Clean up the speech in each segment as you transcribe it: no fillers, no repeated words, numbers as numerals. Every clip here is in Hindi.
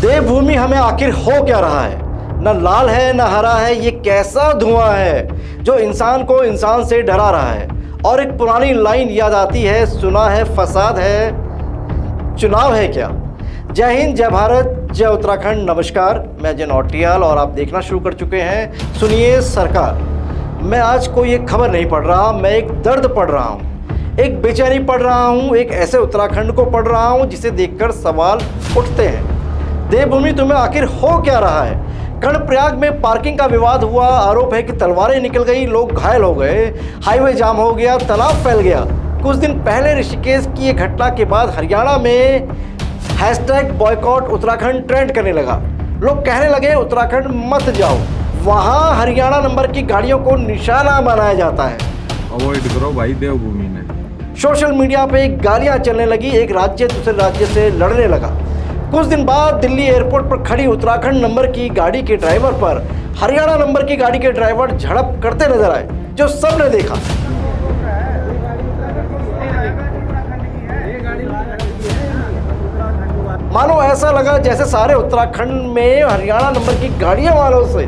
देवभूमि हमें आखिर हो क्या रहा है? न लाल है न हरा है, ये कैसा धुआं है जो इंसान को इंसान से डरा रहा है। और एक पुरानी लाइन याद आती है, सुना है फसाद है, चुनाव है क्या। जय हिंद, जय भारत, जय उत्तराखंड। नमस्कार, मैं अजय नौटियाल और आप देखना शुरू कर चुके हैं सुनिए सरकार। मैं आज कोई एक खबर नहीं पढ़ रहा, मैं एक दर्द पढ़ रहा हूँ, एक बेचैनी पढ़ रहा हूँ, एक ऐसे उत्तराखंड को पढ़ रहा हूँ जिसे देखकर सवाल उठते हैं। देवभूमि तुम्हें आखिर हो क्या रहा है? कर्णप्रयाग में पार्किंग का विवाद हुआ, आरोप है कि तलवारें निकल गई, लोग घायल हो गए, हाईवे जाम हो गया, तनाव फैल गया। कुछ दिन पहले ऋषिकेश की एक घटना के बाद हरियाणा में #बॉयकॉट उत्तराखंड ट्रेंड करने लगा। लोग कहने लगे उत्तराखंड मत जाओ, वहाँ हरियाणा नंबर की गाड़ियों को निशाना बनाया जाता है। अवॉइड करो भाई देवभूमि ने। सोशल मीडिया पे गालियां चलने लगी, एक राज्य दूसरे राज्य से लड़ने लगा। कुछ दिन बाद दिल्ली एयरपोर्ट पर खड़ी उत्तराखंड नंबर की गाड़ी के ड्राइवर पर हरियाणा नंबर की गाड़ी के ड्राइवर झड़प करते नजर आए, जो सबने देखा। मानो ऐसा लगा जैसे सारे उत्तराखंड में हरियाणा नंबर की गाड़ियां वालों से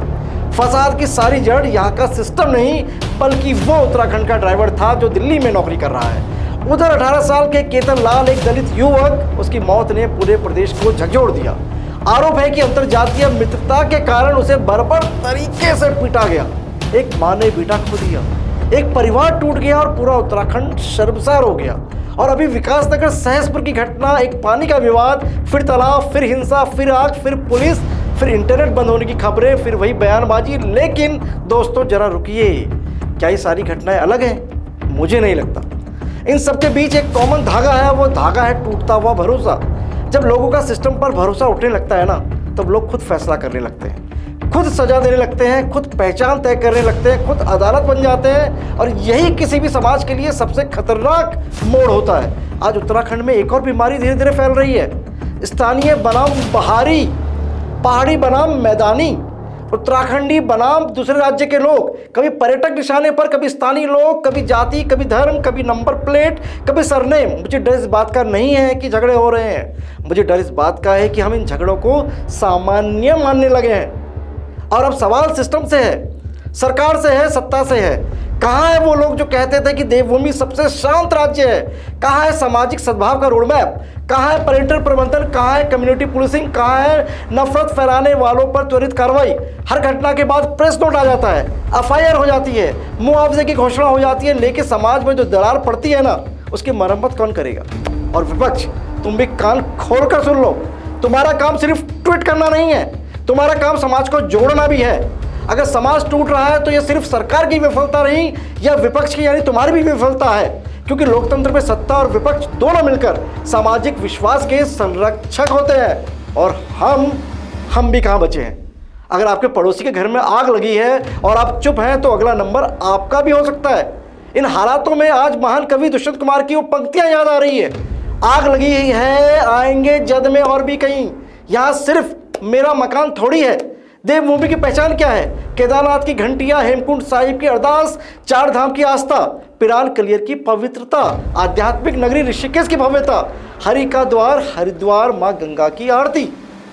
फसाद की सारी जड़ यहाँ का सिस्टम नहीं, बल्कि वो उत्तराखंड का ड्राइवर था जो दिल्ली में नौकरी कर रहा है। उधर 18 साल के केतन लाल, एक दलित युवक, उसकी मौत ने पूरे प्रदेश को झकझोर दिया। आरोप है कि अंतरजातीय मित्रता के कारण उसे बर्बर तरीके से पीटा गया। एक मां ने बेटा खो दिया, एक परिवार टूट गया और पूरा उत्तराखंड शर्मसार हो गया। और अभी विकासनगर सहसपुर की घटना, एक पानी का विवाद, फिर तालाब, फिर हिंसा, फिर आग, फिर पुलिस, फिर इंटरनेट बंद होने की खबरें, फिर वही बयानबाजी। लेकिन दोस्तों जरा रुकिए, क्या ये सारी घटनाएं अलग हैं? मुझे नहीं लगता। इन सबके बीच एक कॉमन धागा है, वो धागा है टूटता हुआ भरोसा। जब लोगों का सिस्टम पर भरोसा उठने लगता है ना, तब लोग खुद फैसला करने लगते हैं, खुद सजा देने लगते हैं, खुद पहचान तय करने लगते हैं, खुद अदालत बन जाते हैं। और यही किसी भी समाज के लिए सबसे खतरनाक मोड़ होता है। आज उत्तराखंड में एक और बीमारी धीरे धीरे फैल रही है, स्थानीय बनाम बाहरी, पहाड़ी बनाम मैदानी, उत्तराखंडी बनाम दूसरे राज्य के लोग। कभी पर्यटक निशाने पर, कभी स्थानीय लोग, कभी जाति, कभी धर्म, कभी नंबर प्लेट, कभी सरनेम। मुझे डर इस बात का नहीं है कि झगड़े हो रहे हैं, मुझे डर इस बात का है कि हम इन झगड़ों को सामान्य मानने लगे हैं। और अब सवाल सिस्टम से है, सरकार से है, सत्ता से है। कहाँ है वो लोग जो कहते थे कि देवभूमि सबसे शांत राज्य है? कहाँ है सामाजिक सद्भाव का रोडमैप? कहाँ है पर्यटन प्रबंधन? कहाँ है कम्युनिटी पुलिसिंग? कहाँ है नफरत फैलाने वालों पर त्वरित कार्रवाई? हर घटना के बाद प्रेस नोट आ जाता है, FIR हो जाती है, मुआवजे की घोषणा हो जाती है, लेकिन समाज में जो दरार पड़ती है ना, उसकी मरम्मत कौन करेगा? और विपक्ष, तुम भी कान खोल कर सुन लो, तुम्हारा काम सिर्फ ट्वीट करना नहीं है, तुम्हारा काम समाज को जोड़ना भी है। अगर समाज टूट रहा है तो यह सिर्फ सरकार की विफलता नहीं, यह विपक्ष की यानी तुम्हारी भी विफलता है। क्योंकि लोकतंत्र में सत्ता और विपक्ष दोनों मिलकर सामाजिक विश्वास के संरक्षक होते हैं। और हम भी कहाँ बचे हैं? अगर आपके पड़ोसी के घर में आग लगी है और आप चुप हैं तो अगला नंबर आपका भी हो सकता है। इन हालातों में आज महान कवि दुष्यंत कुमार की वो पंक्तियां याद आ रही है, आग लगी है आएंगे जद में और भी कहीं, यहाँ सिर्फ मेरा मकान थोड़ी है। देवभूमि की पहचान क्या है? केदारनाथ की घंटियां, हेमकुंड साहिब की अरदास, चार धाम की आस्था, पिराल कलियर की पवित्रता, आध्यात्मिक नगरी ऋषिकेश की भव्यता, हरि का द्वार हरिद्वार, माँ गंगा की आरती,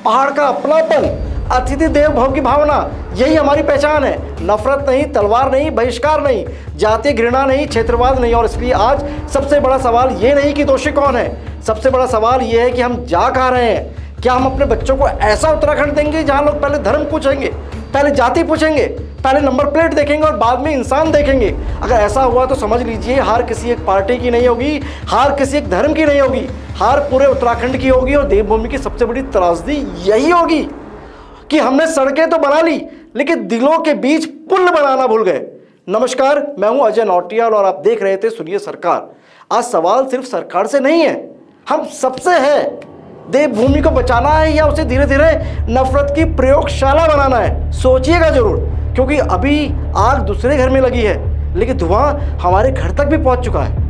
पहाड़ का अपनापन, अतिथि देव भव की भावना, यही हमारी पहचान है। नफरत नहीं, तलवार नहीं, बहिष्कार नहीं, जातीय घृणा नहीं, क्षेत्रवाद नहीं। और इसलिए आज सबसे बड़ा सवाल ये नहीं कि दोषी कौन है, सबसे बड़ा सवाल ये है कि हम जा कहाँ रहे हैं। क्या हम अपने बच्चों को ऐसा उत्तराखंड देंगे जहां लोग पहले धर्म पूछेंगे, पहले जाति पूछेंगे, पहले नंबर प्लेट देखेंगे और बाद में इंसान देखेंगे? अगर ऐसा हुआ तो समझ लीजिए हार किसी एक पार्टी की नहीं होगी, हार किसी एक धर्म की नहीं होगी, हार पूरे उत्तराखंड की होगी। और देवभूमि की सबसे बड़ी त्रासदी यही होगी कि हमने सड़कें तो बना ली, लेकिन दिलों के बीच पुल बनाना भूल गए। नमस्कार, मैं हूं अजय नौटियाल और आप देख रहे थे सुनिए सरकार। आज सवाल सिर्फ सरकार से नहीं है, हम सबसे है। देवभूमि को बचाना है या उसे धीरे धीरे नफरत की प्रयोगशाला बनाना है? सोचिएगा जरूर, क्योंकि अभी आग दूसरे घर में लगी है, लेकिन धुआं हमारे घर तक भी पहुंच चुका है।